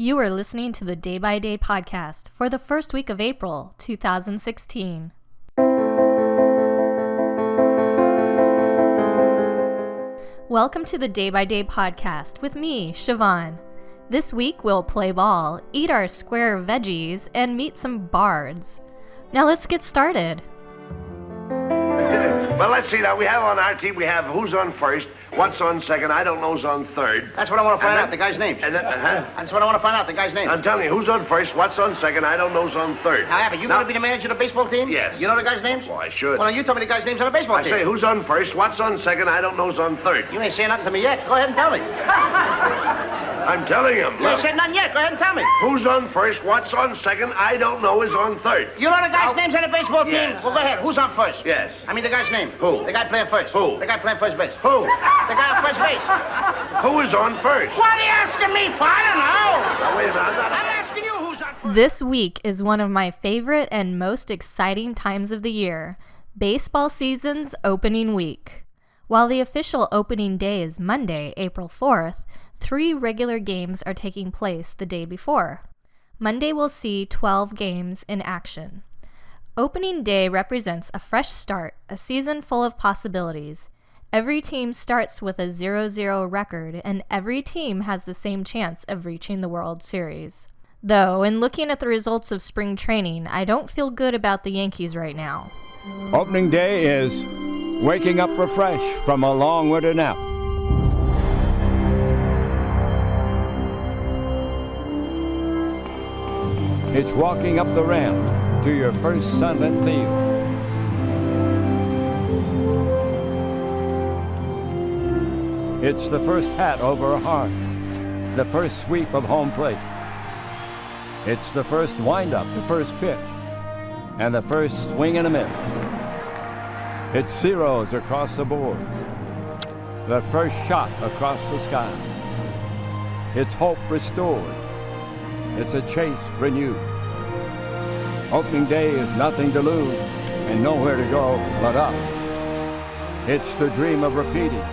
You are listening to the Day by Day podcast for the first week of April 2016. Welcome to the Day by Day podcast with me, Siobhan. This week we'll play ball, eat our square veggies, and meet some bards. Now let's get started. Well, let's see now. We have on our team, we have who's on first, what's on second, I don't know's on third. That's what I want to find out, the guy's name. That's what I want to find out, the guy's name. I'm telling you, who's on first, what's on second, I don't know's on third. Now, Abbott, you going to be the manager of the baseball team? Yes. You know the guy's names? Well, I should. Well, you tell me the guy's names on the baseball team. I say, who's on first, what's on second, I don't know's on third. You ain't saying nothing to me yet. Go ahead and tell me. I'm telling him. You ain't said nothing yet. Go ahead and tell me. Who's on first, what's on second, I don't know is on third. You know the guy's names on the baseball team? Yes. Well, go ahead. Who's on first? Yes. I mean the guy's name. Who? The guy playing first. Who? The guy playing first base. Who? The guy on first base. Who is on first? What are you asking me for? I don't know. Now, wait a minute, I'm asking you who's on first. This week is one of my favorite and most exciting times of the year, baseball season's opening week. While the official opening day is Monday, April 4th, 3 regular games are taking place the day before. Monday will see 12 games in action. Opening day represents a fresh start, a season full of possibilities. Every team starts with a 0-0 record, and every team has the same chance of reaching the World Series. Though, in looking at the results of spring training, I don't feel good about the Yankees right now. Opening day is waking up refreshed from a long winter nap. It's walking up the ramp to your first sunlit field. It's the first hat over a heart, the first sweep of home plate. It's the first windup, the first pitch, and the first swing and a miss. It's zeros across the board, the first shot across the sky. It's hope restored. It's a chase renewed. Opening day is nothing to lose and nowhere to go but up. It's the dream of repeating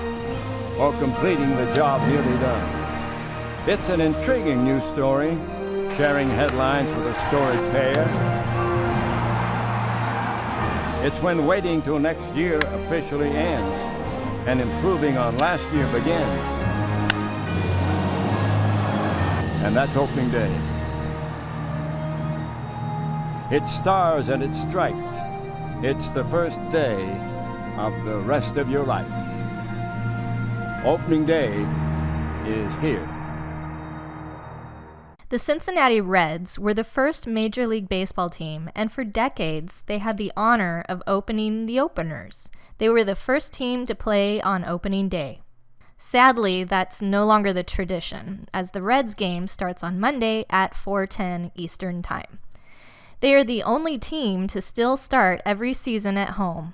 or completing the job nearly done. It's an intriguing news story, sharing headlines with a storied pair. It's when waiting till next year officially ends and improving on last year begins. And that's opening day. It's stars and it's stripes. It's the first day of the rest of your life. Opening day is here. The Cincinnati Reds were the first Major League Baseball team, and for decades they had the honor of opening the openers. They were the first team to play on opening day. Sadly, that's no longer the tradition, as the Reds game starts on Monday at 4:10 Eastern Time. They are the only team to still start every season at home.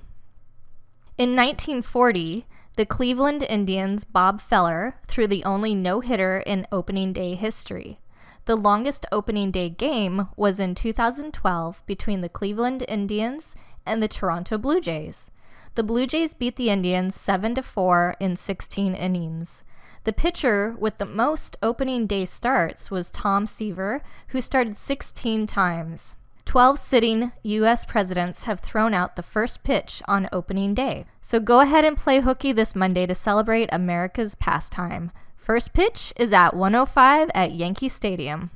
In 1940, the Cleveland Indians' Bob Feller threw the only no-hitter in opening day history. The longest opening day game was in 2012 between the Cleveland Indians and the Toronto Blue Jays. The Blue Jays beat the Indians 7-4 in 16 innings. The pitcher with the most opening day starts was Tom Seaver, who started 16 times. 12 sitting U.S. presidents have thrown out the first pitch on opening day. So go ahead and play hooky this Monday to celebrate America's pastime. First pitch is at 1:05 at Yankee Stadium.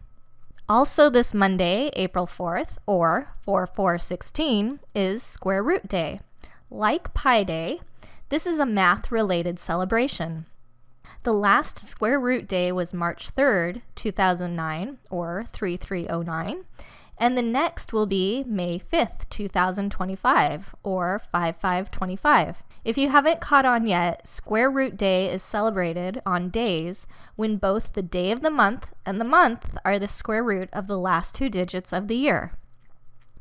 Also this Monday, April 4th, or 4/4/16, is Square Root Day. Like Pi Day, this is a math-related celebration. The last Square Root Day was March 3rd, 2009, or 3309, and the next will be May 5th, 2025, or 5525. If you haven't caught on yet, Square Root Day is celebrated on days when both the day of the month and the month are the square root of the last 2 digits of the year.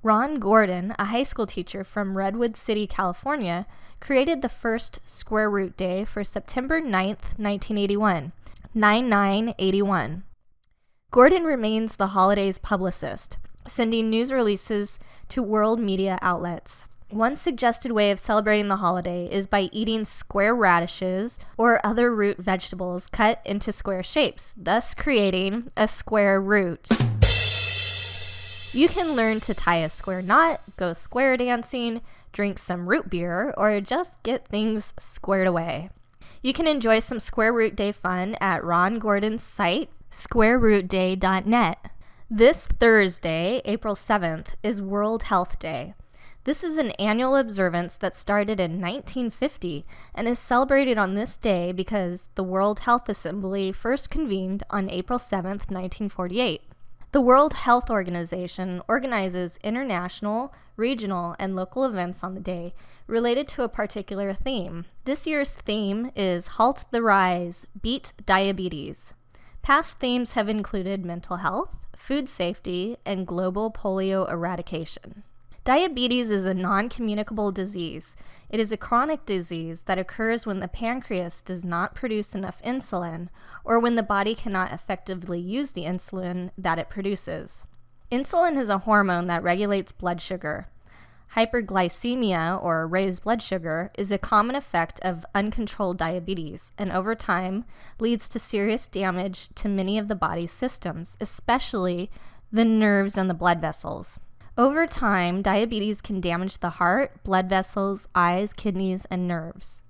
Ron Gordon, a high school teacher from Redwood City, California, created the first Square Root Day for September 9th, 1981, 9981. Gordon remains the holiday's publicist, sending news releases to world media outlets. One suggested way of celebrating the holiday is by eating square radishes or other root vegetables cut into square shapes, thus creating a square root. You can learn to tie a square knot, go square dancing, drink some root beer, or just get things squared away. You can enjoy some Square Root Day fun at Ron Gordon's site, squarerootday.net. This Thursday, April 7th, is World Health Day. This is an annual observance that started in 1950 and is celebrated on this day because the World Health Assembly first convened on April 7th, 1948. The World Health Organization organizes international, regional, and local events on the day related to a particular theme. This year's theme is Halt the Rise, Beat Diabetes. Past themes have included mental health, food safety, and global polio eradication. Diabetes is a non-communicable disease. It is a chronic disease that occurs when the pancreas does not produce enough insulin or when the body cannot effectively use the insulin that it produces. Insulin is a hormone that regulates blood sugar. Hyperglycemia, or raised blood sugar, is a common effect of uncontrolled diabetes and over time leads to serious damage to many of the body's systems, especially the nerves and the blood vessels. Over time, diabetes can damage the heart, blood vessels, eyes, kidneys, and nerves.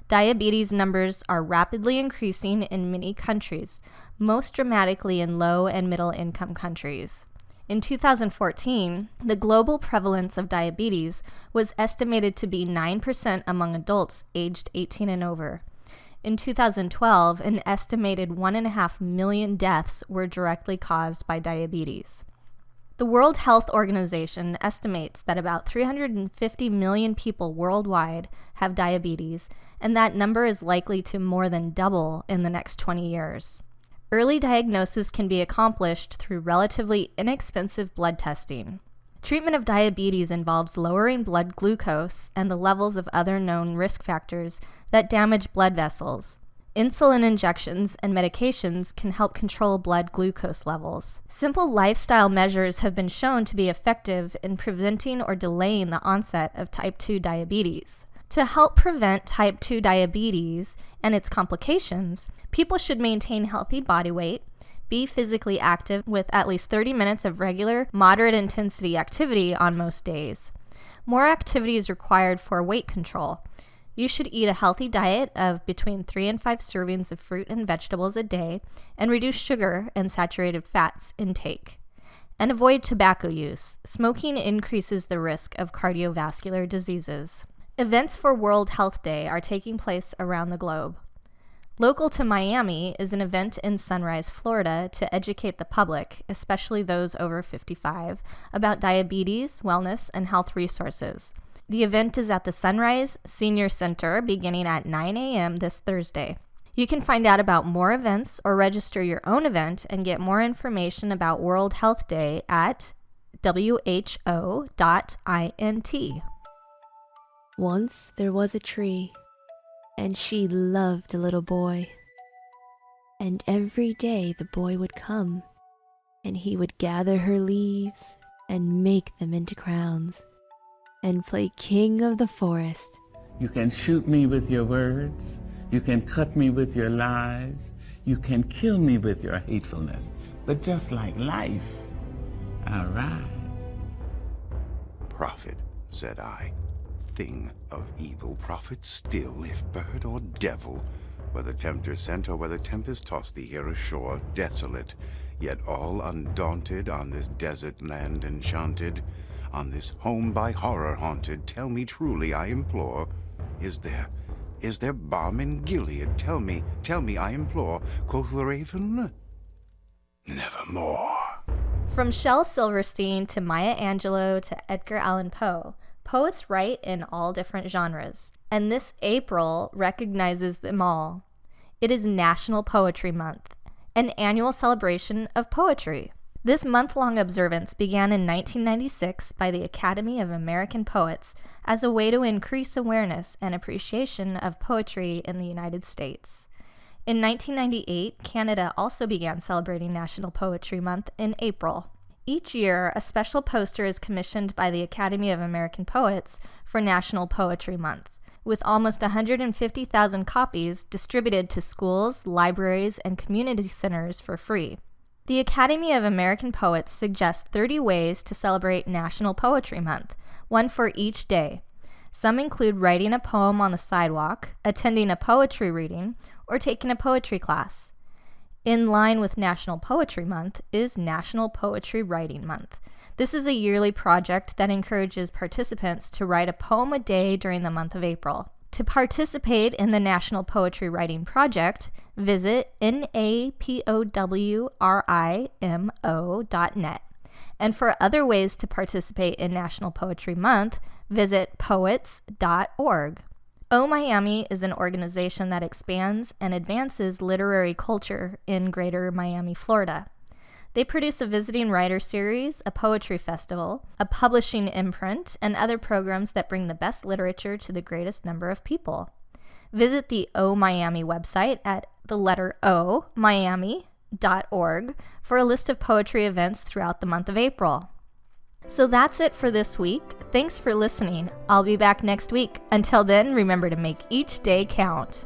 Diabetes numbers are rapidly increasing in many countries, most dramatically in low and middle income countries. In 2014, the global prevalence of diabetes was estimated to be 9% among adults aged 18 and over. In 2012, an estimated 1.5 million deaths were directly caused by diabetes. The World Health Organization estimates that about 350 million people worldwide have diabetes, and that number is likely to more than double in the next 20 years. Early diagnosis can be accomplished through relatively inexpensive blood testing. Treatment of diabetes involves lowering blood glucose and the levels of other known risk factors that damage blood vessels. Insulin injections and medications can help control blood glucose levels. Simple lifestyle measures have been shown to be effective in preventing or delaying the onset of type 2 diabetes. To help prevent type 2 diabetes and its complications, people should maintain healthy body weight, be physically active with at least 30 minutes of regular, moderate intensity activity on most days. More activity is required for weight control. You should eat a healthy diet of between 3 and 5 servings of fruit and vegetables a day and reduce sugar and saturated fats intake. And avoid tobacco use. Smoking increases the risk of cardiovascular diseases. Events for World Health Day are taking place around the globe. Local to Miami is an event in Sunrise, Florida to educate the public, especially those over 55, about diabetes, wellness, and health resources. The event is at the Sunrise Senior Center beginning at 9 a.m. this Thursday. You can find out about more events or register your own event and get more information about World Health Day at who.int. Once there was a tree, and she loved a little boy. And every day the boy would come, and he would gather her leaves and make them into crowns, and play king of the forest. You can shoot me with your words. You can cut me with your lies. You can kill me with your hatefulness. But just like life, I'll rise. Prophet, said I, thing of evil, prophet still, if bird or devil, whether tempter sent or whether tempest tossed thee here ashore, desolate, yet all undaunted on this desert land enchanted, on this home by horror haunted, tell me truly, I implore, is there balm in Gilead? Tell me, I implore, quoth the raven, nevermore. From Shel Silverstein to Maya Angelou to Edgar Allan Poe, poets write in all different genres, and this April recognizes them all. It is National Poetry Month, an annual celebration of poetry. This month-long observance began in 1996 by the Academy of American Poets as a way to increase awareness and appreciation of poetry in the United States. In 1998, Canada also began celebrating National Poetry Month in April. Each year, a special poster is commissioned by the Academy of American Poets for National Poetry Month, with almost 150,000 copies distributed to schools, libraries, and community centers for free. The Academy of American Poets suggests 30 ways to celebrate National Poetry Month, one for each day. Some include writing a poem on the sidewalk, attending a poetry reading, or taking a poetry class. In line with National Poetry Month is National Poetry Writing Month. This is a yearly project that encourages participants to write a poem a day during the month of April. To participate in the National Poetry Writing Project, visit napowrimo.net. And for other ways to participate in National Poetry Month, visit poets.org. O Miami is an organization that expands and advances literary culture in Greater Miami, Florida. They produce a visiting writer series, a poetry festival, a publishing imprint, and other programs that bring the best literature to the greatest number of people. Visit the O Miami website at the letter O, Miami.org for a list of poetry events throughout the month of April. So that's it for this week. Thanks for listening. I'll be back next week. Until then, remember to make each day count.